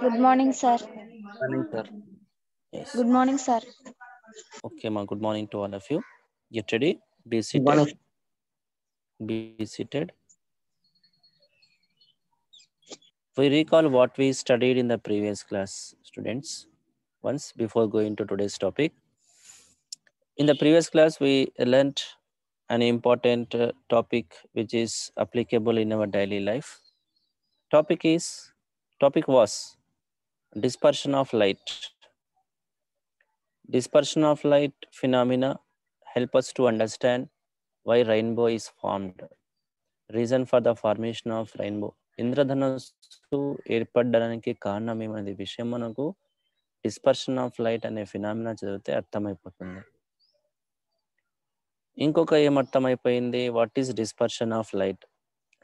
Good morning, sir. Morning, sir. Yes. Good morning, sir. Okay, ma. Good morning to all of you. Get ready. Be Good seated. morning. Be seated. We recall what we studied in the previous class, students. Once before going to today's topic. In the previous class, we learnt an important topic which is applicable in our daily life. Topic was dispersion of light. Dispersion of light phenomena help us to understand why rainbow is formed. Reason for the formation of rainbow. ఇంద్రధనస్సు ఏర్పడడానికి కారణం ఏమనే విషయం మనకు dispersion of light అనే phenomena చదివితే అర్థమైపోతుంది. ఇంకొక ఏమర్థమైపోయింది, what is dispersion of light?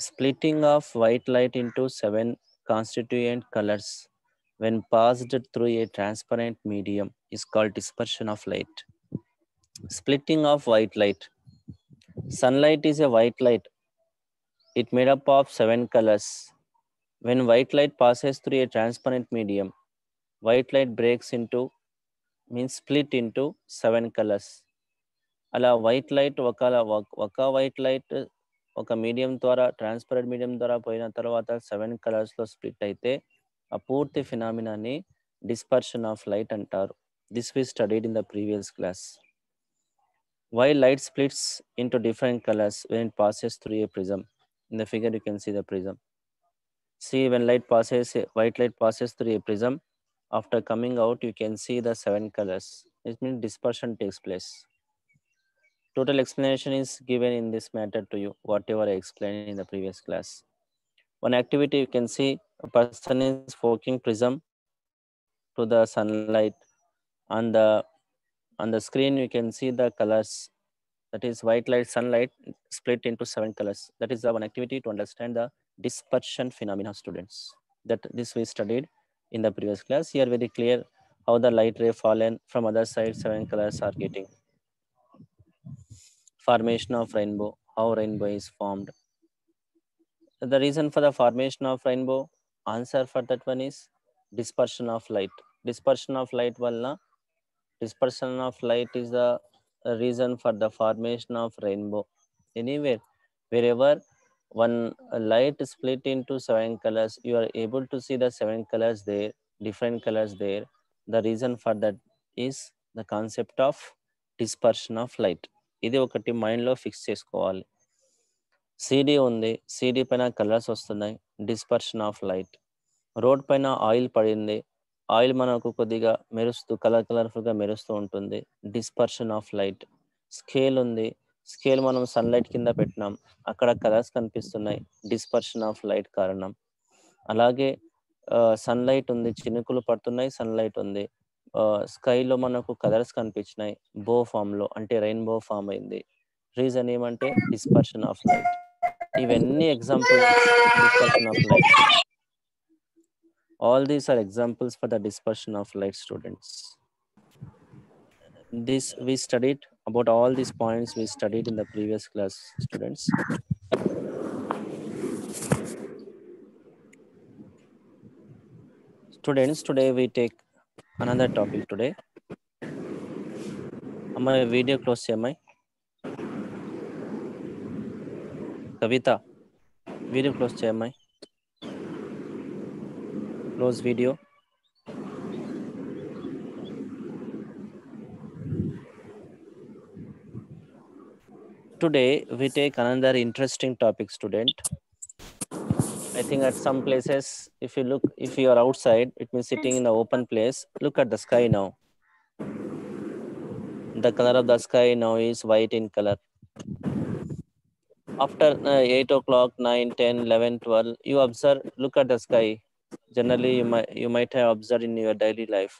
Splitting of white light into 7 constituent colours when passed through a transparent medium is called dispersion of light. Splitting of white light. Sunlight is a white light. It made up of 7 colors. When white light passes through a transparent medium, white light breaks into, means split into 7 colors. అలా white light ఒక white light ఒక medium ద్వారా transparent medium ద్వారా పోయిన తర్వాత 7 కలర్స్లో split అయితే ఆ పూర్తి ఫినామినాని డిస్పర్షన్ ఆఫ్ లైట్ అంటారు. This we studied in the previous class. Why light splits into different colors when it passes through a prism? In the figure you can see the prism. See, when white light passes through a prism, after coming out you can see the 7 colors. It means dispersion takes place. Total explanation is given in this matter to you, whatever I explained in the previous class. One activity you can see, a person is forking prism to the sunlight. On the screen you can see the colors, that is white light, sunlight split into 7 colors. That is the one activity to understand the dispersion phenomena, students. That this we studied in the previous class. Here very clear how the light ray fallen from other side, 7 colors are getting. Formation of rainbow, how rainbow is formed. The reason for the formation of rainbow, answer for that one is dispersion of light. Dispersion of light valla, dispersion of light is the reason for the formation of rainbow. Anywhere, wherever one light split into 7 colors, you are able to see the 7 colors there, different colors there. The reason for that is the concept of dispersion of light. ఇది ఒకటి మైండ్లో fix చేసుకోవాలి. CD ఉంది, CD పైన colours వస్తున్నాయి, dispersion of light. Road పైన oil పడింది, oil మనకు కొద్దిగా మెరుస్తూ కలర్ఫుల్గా మెరుస్తూ ఉంటుంది, డిస్పర్షన్ ఆఫ్ లైట్. స్కేల్ ఉంది, స్కేల్ మనం సన్లైట్ కింద పెట్టినాం, అక్కడ కలర్స్ కనిపిస్తున్నాయి, డిస్పర్షన్ ఆఫ్ లైట్ కారణం. అలాగే సన్లైట్ ఉంది, చినుకులు పడుతున్నాయి, సన్లైట్ ఉంది, స్కైలో మనకు కలర్స్ కనిపించినాయి, బో ఫామ్లో, అంటే రెయిన్బో ఫామ్ అయింది. రీజన్ ఏమంటే డిస్పర్షన్ ఆఫ్ లైట్. ఇవన్నీ examples dispersion of light. All these are examples for the dispersion of light, students. This we studied about all these points we studied in the previous class, students. Students, today we take another topic today. Amma video close cheyamai. Kavita, video close cheyamai. Close video. Today we take another interesting topic, student. I think at some places, if you are outside, it means sitting in the open place, look at the sky now. The color of the sky now is white in color. After 8 o'clock, 9, 10, 11, 12, you observe, look at the sky. Generally, you might have observed in your daily life.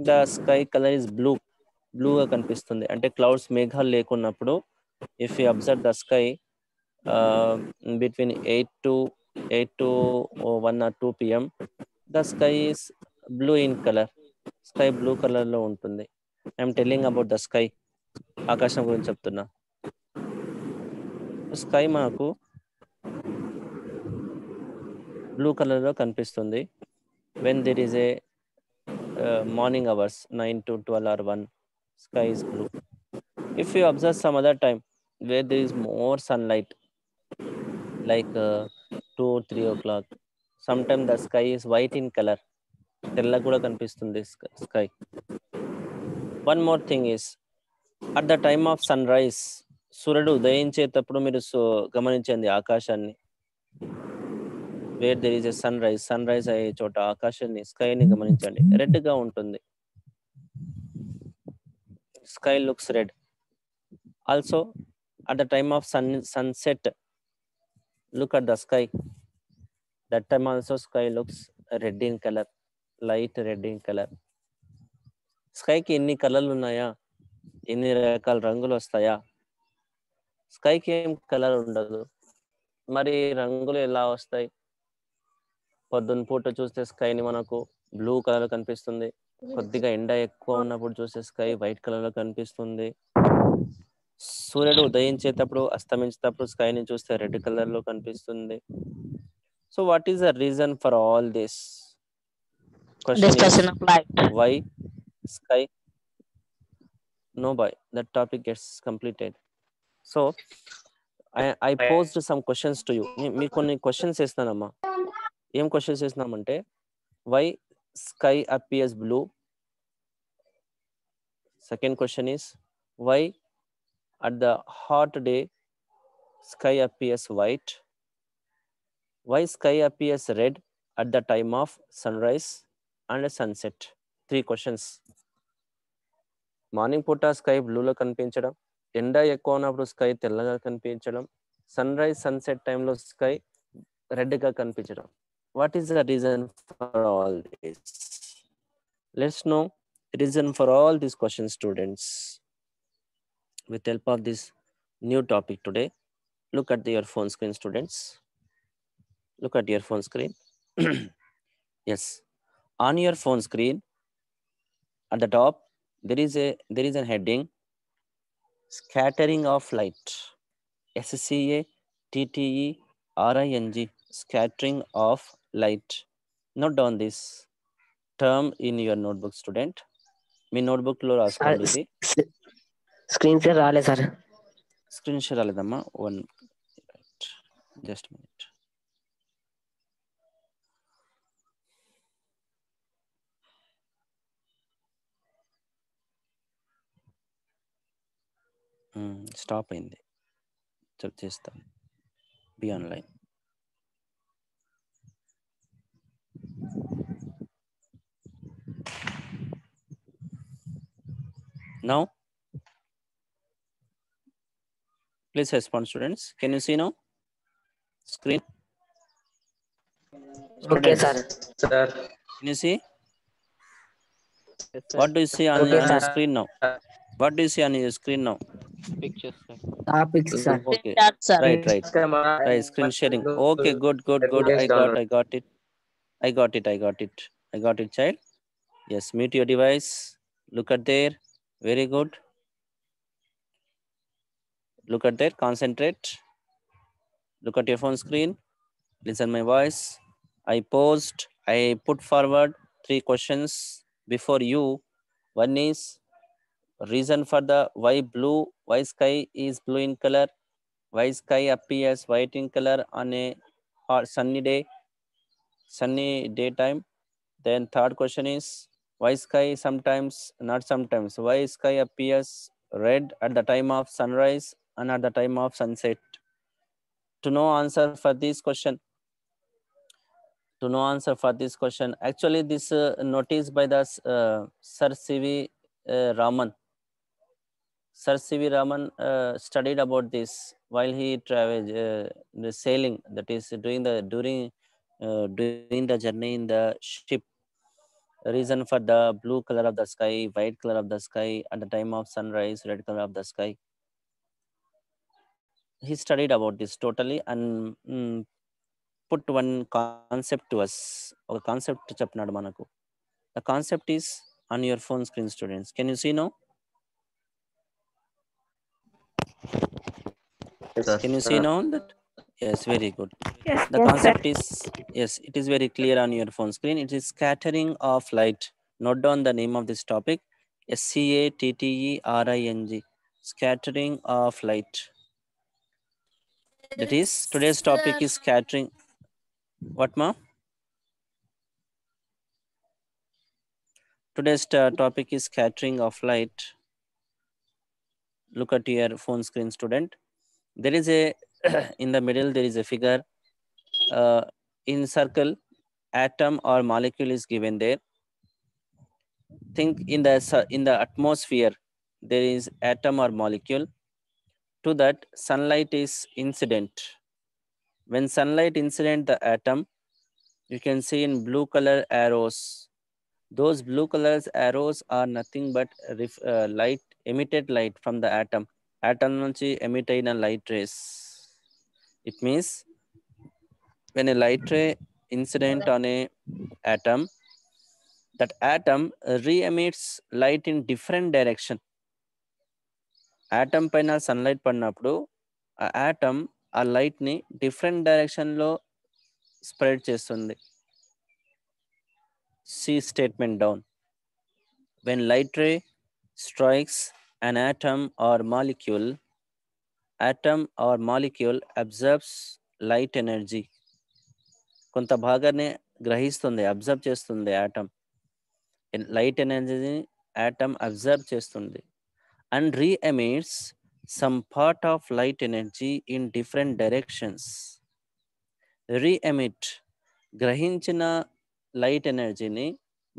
The sky color is blue. Blue గా కనిపిస్తుంది. అంటే clouds మేఘాలు లేకున్నప్పుడు, if you observe the sky between 8 to 1 or 2 p.m., the sky is blue in color. Sky blue color లో ఉంటుంది. I'm telling about the sky. ఆకాశం గురించి చెప్తున్నా. Sky మనకు బ్లూ కలర్లో కనిపిస్తుంది. when there is a morning hours 9 to 12 or 1, sky is blue. If you observe some other time where there is more sunlight, like 2 or 3 o'clock, sometimes the sky is white in color, తెల్ల కూడా కనిపిస్తుంది sky. One more thing is, at the time of sunrise, సూర్యుడు ఉదయించేటప్పుడు మీరు గమనించండి ఆకాశాన్ని, where there is a sunrise అయ్యే చోట ఆకాశాన్ని, స్కైని గమనించండి, రెడ్ గా ఉంటుంది. Sky looks red. Also, at the time of sunset, look at the sky. That time also sky looks red in color, light red in color. స్కైకి ఎన్ని కలర్లు ఉన్నాయా, ఎన్ని రకాల రంగులు వస్తాయా? స్కైకి ఏం కలర్ ఉండదు, మరి రంగులు ఎలా వస్తాయి? పొద్దున్న పూట చూస్తే స్కైని మనకు బ్లూ కలర్ కనిపిస్తుంది, కొద్దిగా ఎండ ఎక్కువ ఉన్నప్పుడు చూస్తే స్కై వైట్ కలర్ లో కనిపిస్తుంది, సూర్యుడు ఉదయించేటప్పుడు అస్తమించేటప్పుడు స్కైని చూస్తే రెడ్ కలర్ లో కనిపిస్తుంది. So what is the reason for all this? Dispersion of light. Why sky? No, boy, that topic gets completed. So I posed some questions to you. మీకు కొన్ని questions వేస్తానమ్మా. ఏం questions వేస్తున్నామంటే, why sky appears blue? Second question is, why at the hot day sky appears white? Why sky appears red at the time of sunrise and sunset? 3 questions. Morning పూట sky బ్లూలో కనిపించడం, ఎండ ఎక్కువ ఉన్నప్పుడు sky తెల్లగా కనిపించడం, sun rise sunset టైంలో sky రెడ్గా కనిపించడం. What is the reason for all this? Let's know reason for all these questions, students, with help of this new topic today. Look at your phone screen, students. Look at your phone screen. Yes, on your phone screen at the top there is a heading, scattering of light. SCATTERING, scattering of light. Note down this term in your notebook, student. మీ notebook లో రాసుకోండి. ఇది screen share రాలేదు సార్. Screen share రాలేదమ్మా, one just minute. Stop అయింది, check చేస్తాను. Be online. Now, please respond, students. Can you see now? Screen? Okay, sir. Sir. Can you see? Yes, sir. What do you see on, Okay, on your sir. screen now? What do you see on your screen now? Pictures, sir. Topics, sir. Okay. Sir. Right. Right. Screen sharing. Okay. Good. I got it. I got it, child. Yes. Mute your device. Look at there. Very good. Look at there. Concentrate. Look at your phone screen. Listen my voice. I put forward 3 questions before you. One is reason for the why sky is blue in color, why sky appears white in color on a hot sunny daytime. Then third question is, why sky why sky appears red at the time of sunrise and at the time of sunset. To know answer for this question, actually this notice by the Sir C.V. Raman. Sir C.V. Raman studied about this while he traveled the sailing, that is during the journey in the ship. Reason for the blue color of the sky, white color of the sky at the time of sunrise, red color of the sky. He studied about this totally and put one concept to us. Or concept chapnadu manaku. The concept is on your phone screen, students. Can you see now? Yes, Can you see now that? Yes, very good. Yes, The concept is, yes, it is very clear on your phone screen. It is scattering of light. Note down the name of this topic, SCATTERING, scattering of light. That is, today's topic is scattering. What, ma? Today's topic is scattering of light. Look at your phone screen, student. There is a, in the middle, there is a figure. In circle, atom or molecule is given there. Think in the atmosphere, there is atom or molecule. To that, sunlight is incident. When sunlight incident the atom, you can see in blue color arrows. Those blue colors arrows are nothing but light, emitted light from the atom. Atom nunchi emit aina light rays. It means when a light ray incident on a atom, that atom re-emits light in different direction. Atom paina sunlight పడినప్పుడు ఆ atom ఆ light ని different direction లో spread చేస్తుంది. See statement down. When light ray strikes an atom or molecule absorbs light energy. కొంత భాగాన్ని గ్రహిస్తుంది, observe చేస్తుంది atom. లైట్ ఎనర్జీని atom అబ్జర్వ్ చేస్తుంది and re-emits some part of light energy in different directions. Re-emit, గ్రహించిన light ఎనర్జీని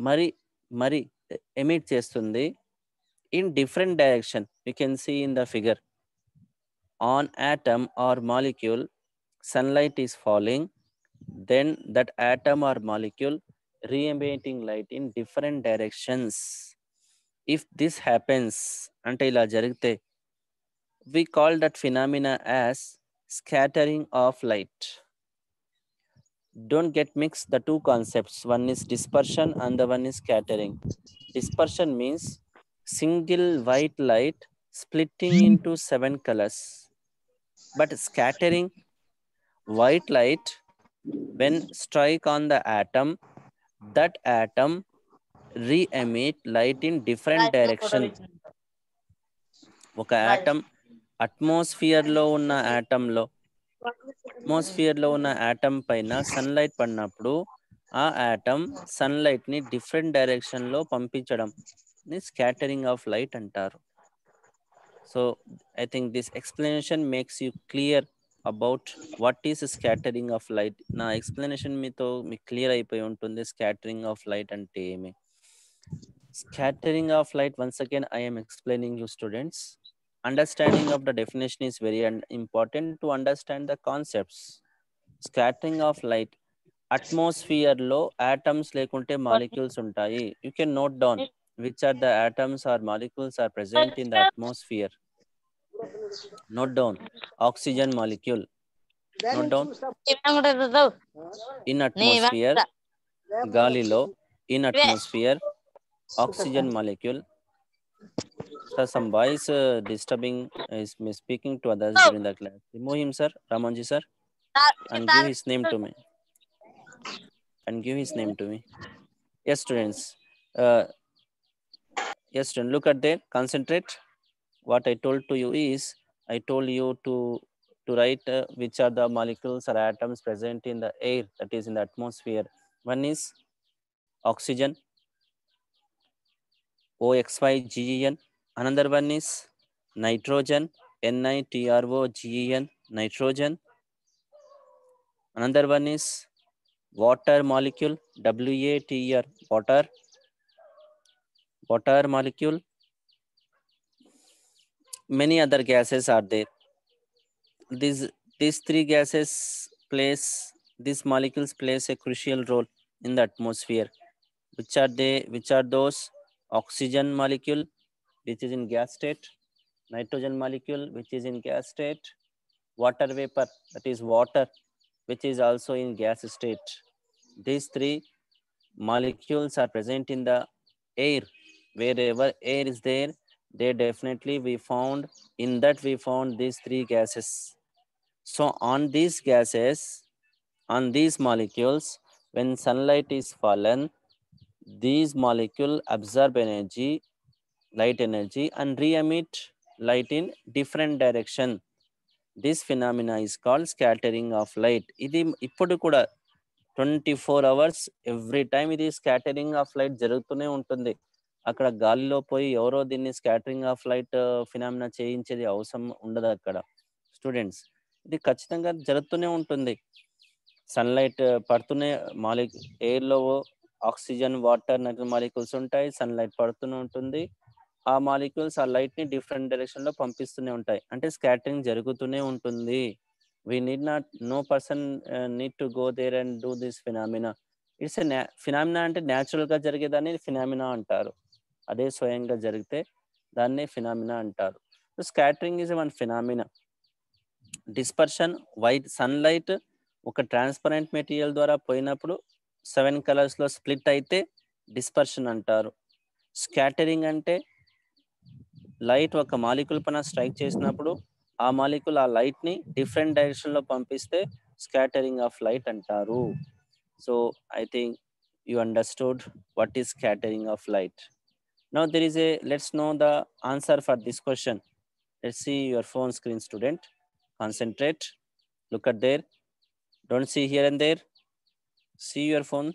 మరి emit చేస్తుంది in different direction. You can see in the figure. On atom or molecule, sunlight is falling, then that atom or molecule re-emitting light in different directions. If this happens, ante ila jarigte, we call that phenomena as scattering of light. Don't get mixed the two concepts. One is dispersion and the one is scattering. Dispersion means single white light splitting into 7 colors. But scattering, white light when strike on the atom, that atom re-emit light in different direction. ఒక atom atmosphere లో ఉన్న atom పైన sunlight పడినప్పుడు ఆ atom sunlight ని different direction లో పంపించడం ని స్కాటరింగ్ ఆఫ్ లైట్ అంటారు. So I think this explanation makes you clear about what is scattering of light. నా ఎక్స్ప్లెనేషన్ మీకు క్లియర్ అయిపోయి ఉంటుంది స్కాటరింగ్ ఆఫ్ లైట్ అంటే ఏమి. Scattering of light, once again I am explaining you students. Understanding of the definition is very important to understand the concepts. Scattering of light, atmosphere లో atoms లేకుంటే molecules ఉంటాయి. You can note down which are the atoms or molecules are present in the atmosphere. Note down oxygen molecule. Note down in atmosphere, గాలిలో in atmosphere, oxygen molecule. Sir, some boys disturbing is speaking to others during the class. Remove him, sir. Ramanji, sir. And give his name to me. Yes, students. Yes, students. Look at there. Concentrate. What I told to you is, I told you to write which are the molecules or atoms present in the air, that is in the atmosphere. One is oxygen, OXYGEN. Another one is nitrogen, NITROGEN, nitrogen. Another one is water molecule, WATR, water molecule. Many other gases are there. These three gases these molecules plays a crucial role in the atmosphere. Which are they? Which are those? Oxygen molecule, which is in gas state. Nitrogen molecule, which is in gas state. Water vapor, that is water, which is also in gas state. These three molecules are present in the air. Wherever air is there, they definitely we found these three gases. So on these gases, on these molecules, when sunlight is fallen, these molecules absorb energy, light energy, and re-emit light in different direction. This phenomena is called scattering of light. ఇది ఇప్పుడు కూడా 24 hours every time ఇది scattering of light జరుగుతూనే ఉంటుంది. అక్కడ గాలిలో పోయి ఎవరో దీన్ని స్కాటరింగ్ ఆఫ్ లైట్ ఫినామినా చేయించేది అవసరం ఉండదు అక్కడ స్టూడెంట్స్. ఇది ఖచ్చితంగా జరుగుతూనే ఉంటుంది. సన్లైట్ పడుతూనే ఎయిర్లో ఆక్సిజన్, వాటర్, నైట్రోజన్ మాలిక్యూల్స్ ఉంటాయి. సన్లైట్ పడుతూనే ఉంటుంది. ఆ మాలిక్యూల్స్ ఆ లైట్ని డిఫరెంట్ డైరెక్షన్లో పంపిస్తూనే ఉంటాయి. అంటే స్కాటరింగ్ జరుగుతూనే ఉంటుంది. We need not, no person need to go there and do this phenomena. It's a phenomena అంటే న్యాచురల్గా జరిగేదాన్ని ఫినామినా అంటారు. అదే స్వయంగా జరిగితే దాన్నే ఫినామినా అంటారు. So scattering is one phenomena. Dispersion, white sunlight ఒక ట్రాన్స్పరెంట్ మెటీరియల్ ద్వారా పోయినప్పుడు 7 కలర్స్లో స్ప్లిట్ అయితే డిస్పర్షన్ అంటారు. స్కాటరింగ్ అంటే లైట్ ఒక మాలిక్యూల్ పైన స్ట్రైక్ చేసినప్పుడు ఆ మాలిక్యూల్ ఆ లైట్ని డిఫరెంట్ డైరెక్షన్లో పంపిస్తే స్కాటరింగ్ ఆఫ్ లైట్ అంటారు. So I think you understood what is scattering of light. Now there is let's know the answer for this question. Let's see your phone screen student. Concentrate. Look at there. Don't see here and there. See your phone.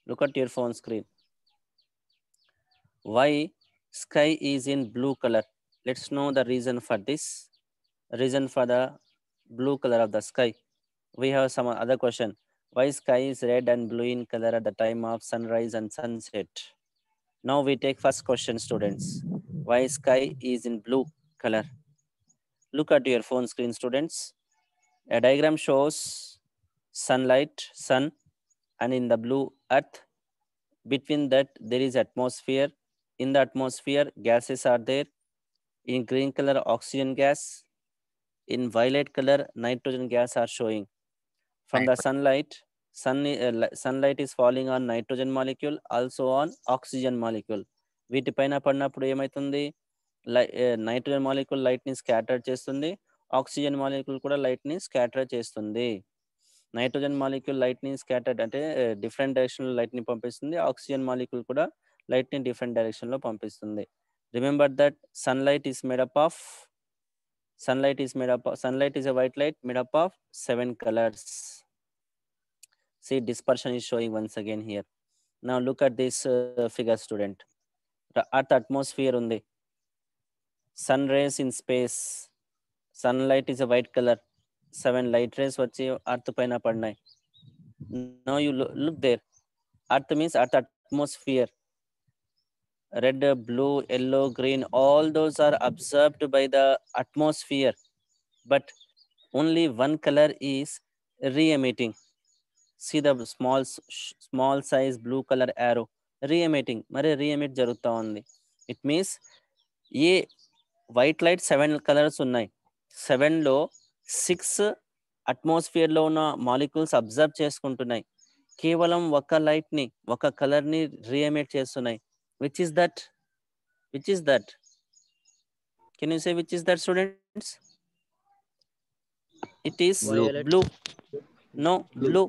Look at your phone screen. Why sky is in blue color? Let's know the reason for this. Reason for the blue color of the sky. We have some other question. Why sky is red and blue in color at the time of sunrise and sunset? Now we take first question, students. Why sky is in blue color? Look at your phone screen, students. A diagram shows sunlight, sun, and in the blue earth. Between that there is atmosphere. In the atmosphere, gases are there. In green color, oxygen gas. In violet color, nitrogen gas are showing. From the sunlight, sunlight is falling on nitrogen molecule, also on oxygen molecule. వీటిపైన పడినప్పుడు ఏమవుతుంది? Nitrogen molecule లైట్ని scatter చేస్తుంది, oxygen molecule కూడా లైట్ని scatter చేస్తుంది. Nitrogen molecule లైట్ని scattered అంటే డిఫరెంట్ డైరెక్షన్లో లైట్ని పంపిస్తుంది, ఆక్సిజన్ మాలిక్యూల్ కూడా లైట్ని డిఫరెంట్ డైరెక్షన్లో పంపిస్తుంది. Remember that sunlight is made up of sunlight is a white light made up of 7 colors. See, dispersion is showing once again here. Now look at this figure, student. The earth atmosphere undi. Sun rays in space. Sunlight is a white color. 7 light rays vachi earth paina padnayi. Now you look there. Earth means earth atmosphere. Red, blue, yellow, green, all those are absorbed by the atmosphere, but only one color is re-emitting. See the small size blue color arrow, re-emitting. Mari re-emit jarugta undi. It means ye white light 7 colors unnai. 7 lo 6 atmosphere lo ఉన్న molecules absorb చేసుకుంటున్నాయి. కేవలం ఒక light ని ఒక colour ని re-emit చేస్తున్నాయి. Which is that? Which is that? Can you say which is that, students? It is Violet. blue. No, blue.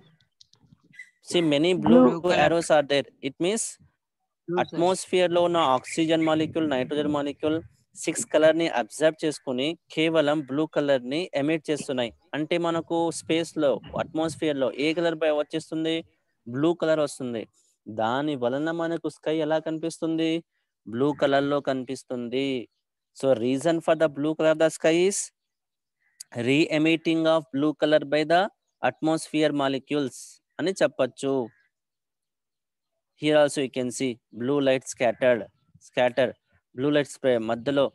See, many blue arrows are there. It means atmosphere లో ఉన్న oxygen molecule, nitrogen molecule 6 colour ని observe చేసుకుని కేవలం blue colour ని emit చేస్తున్నాయి. అంటే మనకు space లో అట్మాస్ఫియర్ లో ఏ కలర్ వచ్చేస్తుంది? బ్లూ కలర్ వస్తుంది. దాని వలన మనకు స్కై ఎలా కనిపిస్తుంది? బ్లూ కలర్ లో కనిపిస్తుంది. So reason for the blue colour the sky is re-emitting of blue color by the atmosphere molecules అని చెప్పచ్చు. Here also you can see blue light scatter. Blue light spray మధ్యలో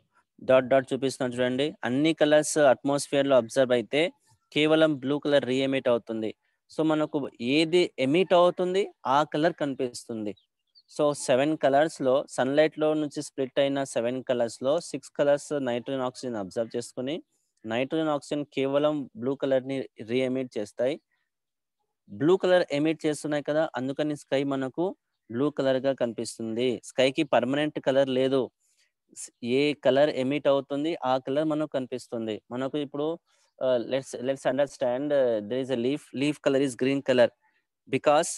dot చూపిస్తున్నాను చూడండి. అన్ని colours atmosphere లో observe అయితే కేవలం blue colour రీఎమిట్ అవుతుంది. సో మనకు ఏది ఎమిట్ అవుతుంది ఆ కలర్ కనిపిస్తుంది. సో 7 కలర్స్ లో సన్లైట్ లో నుంచి స్ప్లిట్ అయిన 7 కలర్స్ లో 6 కలర్స్ నైట్రోజన్ ఆక్సిజన్ అబ్జర్వ్ చేసుకుని నైట్రోజన్ ఆక్సిజన్ కేవలం బ్లూ కలర్ ని రీఎమిట్ చేస్తాయి. బ్లూ కలర్ ఎమిట్ చేస్తున్నాయి కదా, అందుకని స్కై మనకు బ్లూ కలర్ గా కనిపిస్తుంది. స్కైకి పర్మనెంట్ కలర్ లేదు. ఏ కలర్ ఎమిట్ అవుతుంది ఆ కలర్ మనకు కనిపిస్తుంది. మనకు ఇప్పుడు let's understand. There is a leaf. Leaf color is green color because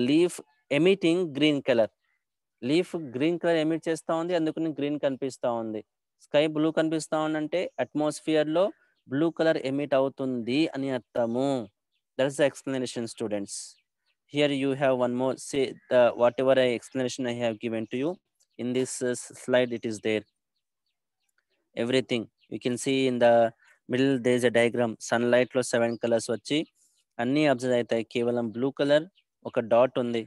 leaf emitting green color. Leaf green colour emit చేస్తూ ఉంది, అందుకని గ్రీన్ కనిపిస్తూ ఉంది. స్కై బ్లూ కనిపిస్తూ ఉందంటే అట్మాస్ఫియర్లో బ్లూ కలర్ ఎమిట్ అవుతుంది అని అర్థము. That's the explanation students. Here you have one more. Say whatever I explanation I have given to you in this slide, it is there everything. You can see in the middle there is a diagram. సన్లైట్లో 7 colours వచ్చి అన్నీ observe అవుతాయి. కేవలం blue colour ఒక dot ఉంది.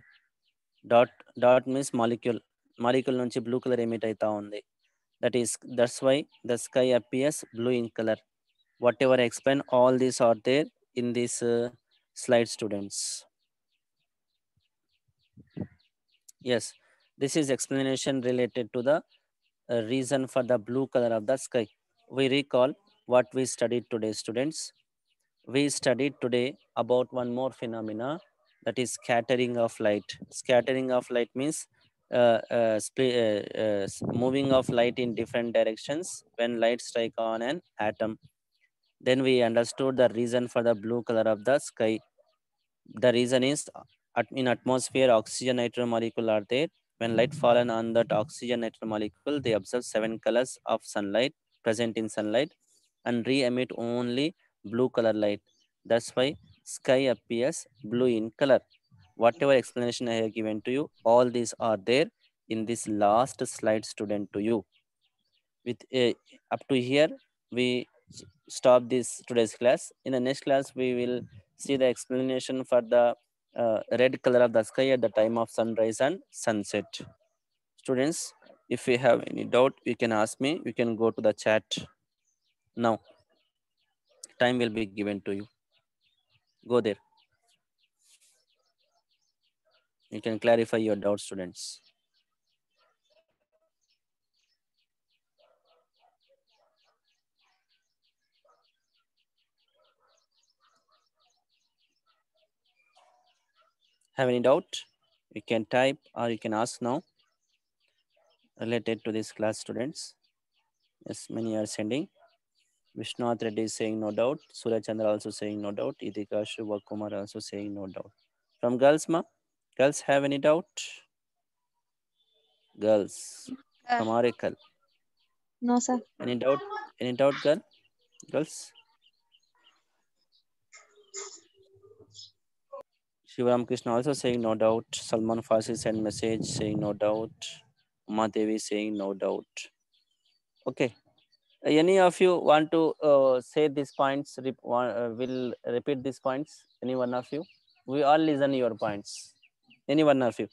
Dot means molecule నుంచి blue colour emit అవుతా ఉంది. That's why the sky appears blue in color. Whatever I explain, all these are there in this slide, students. Yes, this is explanation related to the reason for the blue color of the sky. We recall what we studied today, students. We studied today about one more phenomena, that is scattering of light. Scattering of light means moving of light in different directions when light strike on an atom. Then we understood the reason for the blue color of the sky. The reason is in atmosphere oxygen nitrogen molecule are there. When light fallen on that oxygen nitrogen molecule, they observe 7 colors of sunlight present in sunlight and re-emit only blue color light. That's why sky appears blue in color. Whatever explanation I have given to you, all these are there in this last slide, student, to you. With up to here, we stop this today's class. In the next class, we will see the explanation for the red color of the sky at the time of sunrise and sunset. Students, if you have any doubt, you can ask me. You can go to the chat now. Time will be given to you. Go there. You can clarify your doubts, students. Have any doubt? You can type or you can ask now related to this class, students. Yes, many are sending. Vishnath Reddy is saying no doubt. Surya Chandra also saying no doubt. Idika Shubha Kumar also saying no doubt. From girls, ma? Girls have any doubt? Girls. From Oracle. No, sir. Any doubt? Any doubt, girl? Girls? Shivaram Krishna also saying no doubt. Salman Farsi sent message saying no doubt. Uma Devi saying no doubt. Okay. Any of you want to say these points? Will repeat these points? Any one of you? We all listen your points. Any one of you?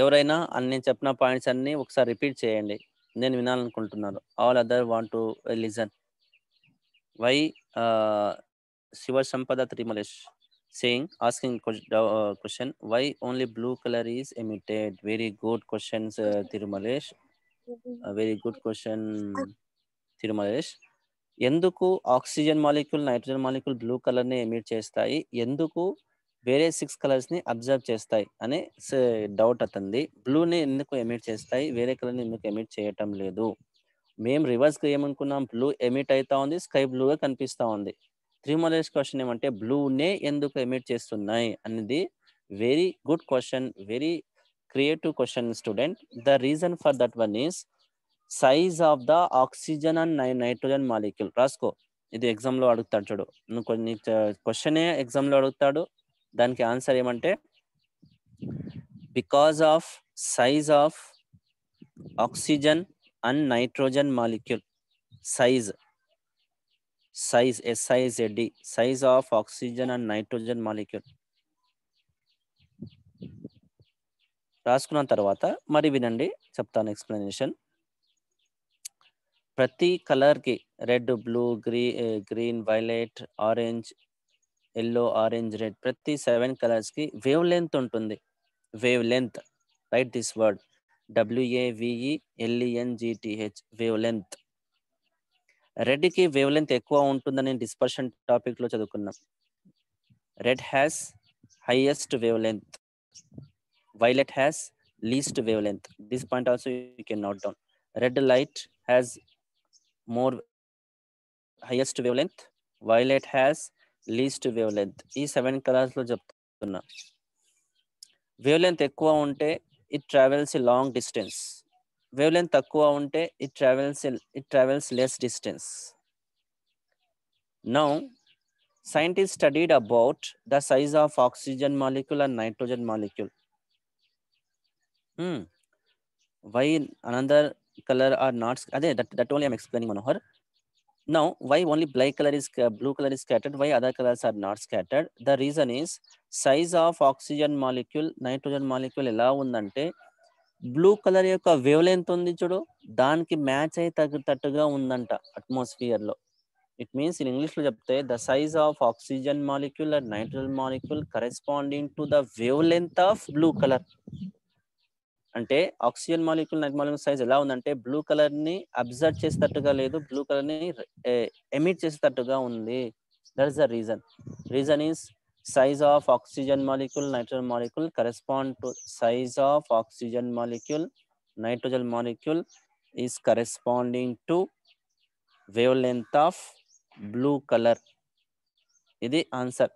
ఎవరైనా అన్ని చెప్పిన points అన్ని ఒకసారి repeat చేయండి. నేను వినాలనుకుంటున్నాను. All other want to listen. Why Shiva Sampada Trimalesh saying, asking question, why only blue color is emitted? Very good questions, Tirumalesh. Very good question, Tirumalesh. ఎందుకు oxygen molecule nitrogen molecule blue colour ని emit చేస్తాయి, ఎందుకు వేరే 6 colours ని observe చేస్తాయి అనే doubt అతంది. బ్లూని ఎందుకు emit చేస్తాయి, వేరే కలర్ ని ఎందుకు ఎమిట్ చేయటం లేదు? మేము రివర్స్ గా ఏమనుకున్నాం, బ్లూ ఎమిట్ అవుతా ఉంది, స్కై బ్లూగా కనిపిస్తా ఉంది. త్రిమలేష్ క్వశ్చన్ ఏమంటే బ్లూనే ఎందుకు ఎమిట్ చేస్తున్నాయి అనేది very good question, very creative question student. The reason for that one is size of the oxygen and nitrogen molecule. రాసుకో, ఇది ఎగ్జామ్ లో అడుగుతాడు చూడు. నువ్వు కొన్ని క్వశ్చనే ఎగ్జామ్ లో అడుగుతాడు, దానికి ఆన్సర్ ఏమంటే because of size of oxygen and nitrogen molecule. Size SIZD, size of oxygen and nitrogen molecule. రాసుకున్న తర్వాత మరి వినండి, చెప్తాను ఎక్స్ప్లెనేషన్. ప్రతి కలర్కి red, blue, green, violet, orange, yellow, orange, red, ప్రతి 7 కలర్స్కి వేవ్ లెంత్ ఉంటుంది. Wavelength, right this word, WAVELENGTH, wavelength. రెడ్కి వేవ్ లెంత్ ఎక్కువ ఉంటుందని డిస్పర్షన్ టాపిక్ లో చదువుకున్నాం. Red has highest wavelength, violet has least wavelength. This point also you can note down. Red light has more highest wavelength, violet has least wavelength. ఈ 7 colours లో చెప్తున్నా. Wave ఎక్కువ ఉంటే it travels a long distance. Wave తక్కువ ఉంటే it travels less distance. Now scientists studied about the size of oxygen molecule and nitrogen molecule. Why another color are not that only I'm explaining, Manohar. Now why only blue color is scattered, why other colors are not scattered? The reason is size of oxygen molecule, nitrogen molecule ఎలా ఉందంటే blue colour యొక్క wave length ఉంది చూడు, దానికి match అయి తగ్గట్టుగా ఉందంట atmosphere లో. ఇట్ మీన్స్ ఇన్ ఇంగ్లీష్ లో చెప్తే the size of oxygen molecule and nitrogen molecule corresponding to the wavelength of blue colour. అంటే oxygen molecule nitrogen molecule size ఎలా ఉందంటే బ్లూ కలర్ ని అబ్జర్వ్ చేసేటట్టుగా లేదు, బ్లూ కలర్ ని ఎమిట్ చేసేటట్టుగా ఉంది. That is the reason is size of oxygen molecule, nitrogen molecule correspond to size of oxygen molecule, nitrogen molecule is corresponding to wavelength of blue color. ఇది answer.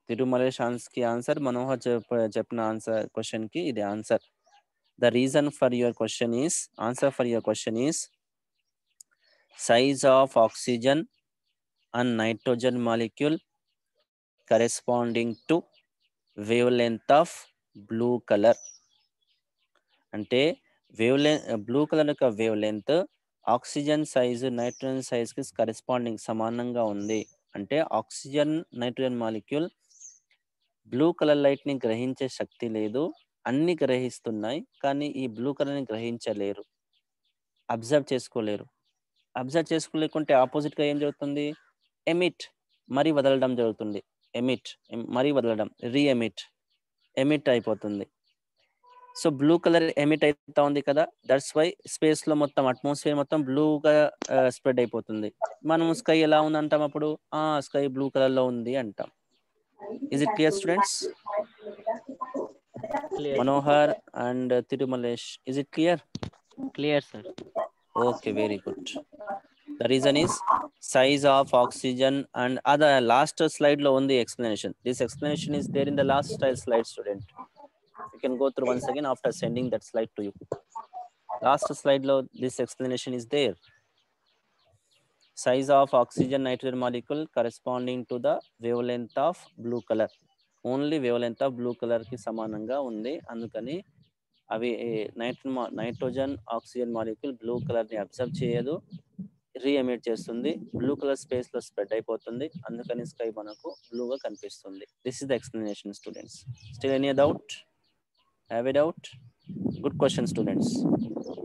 Tirumalesh కి answer, Manohar చెప్పిన answer question కి ఇది answer. The reason for your question is, answer for your question is size of oxygen and nitrogen molecule corresponding to wavelength of blue color. అంటే blue colour యొక్క wave length oxygen size nitrogen size కి corresponding సమానంగా ఉంది. అంటే oxygen nitrogen molecule blue colour light ని గ్రహించే శక్తి లేదు, అన్ని గ్రహిస్తున్నాయి కానీ ఈ బ్లూ కలర్ ని గ్రహించలేరు, అబ్జర్వ్ చేసుకోలేరు. అబ్జర్వ్ చేసుకోలేకుంటే ఆపోజిట్ గా ఏం జరుగుతుంది, ఎమిట్ మరి వదలడం జరుగుతుంది. ఎమిట్ మరి వదలడం, ఎమిట్ అయిపోతుంది. సో బ్లూ కలర్ ఎమిట్ అవుతా ఉంది కదా, దట్స్ వై స్పేస్ లో మొత్తం అట్మాస్ఫియర్ మొత్తం బ్లూగా స్ప్రెడ్ అయిపోతుంది. మనం స్కై ఎలా ఉంది అంటాం అప్పుడు, స్కై బ్లూ కలర్ లో ఉంది అంటాం. Is it clear students? Clear. Manohar and Tirumalesh, is it clear? Clear, sir. Okay, very good. The reason is size of oxygen and other last slide lo on the explanation. This explanation is there in the last slide, student. You can go through once again after sending that slide to you. Last slide lo this explanation is there. Size of oxygen nitrogen molecule corresponding to the wavelength of blue color. Only wave length of blue colour కి సమానంగా ఉంది. అందుకని అవి nitrogen oxygen molecule blue colour ని observe చేయదు, రీఎమిట్ చేస్తుంది, blue colour space లో spread అయిపోతుంది. అందుకని స్కై మనకు బ్లూగా కనిపిస్తుంది. This is the explanation students. Still any doubt? Have a doubt? Good question students.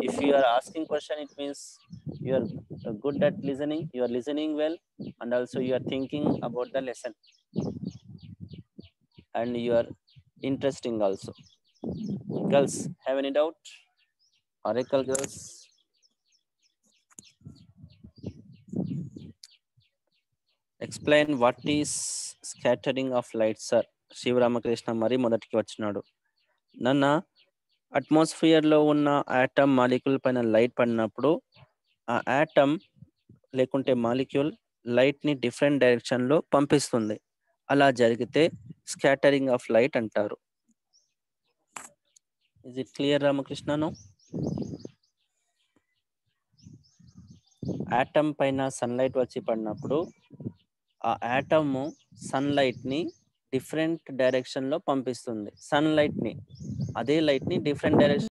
If you are asking question, it means you are good at listening, you are listening well, and also you are thinking about the lesson. And you are interesting also. Girls, have any doubt? Oracle girls? Explain what is scattering of light, sir. Sivaramakrishna మరి మొదటికి వచ్చినాడు. నన్న atmosphere లో ఉన్న atom molecule పైన light పడినప్పుడు ఆ atom లేకుంటే మాలిక్యూల్ లైట్ ని డిఫరెంట్ డైరెక్షన్ లో పంపిస్తుంది. అలా జరిగితే స్కాటరింగ్ ఆఫ్ లైట్ అంటారు. Is it clear Ramakrishna? No? Atom పైన సన్లైట్ వచ్చి పడినప్పుడు ఆ ఆటమ్ సన్లైట్ ని డిఫరెంట్ డైరెక్షన్ లో పంపిస్తుంది. సన్లైట్ ని, అదే లైట్ ని డిఫరెంట్ డైరెక్షన్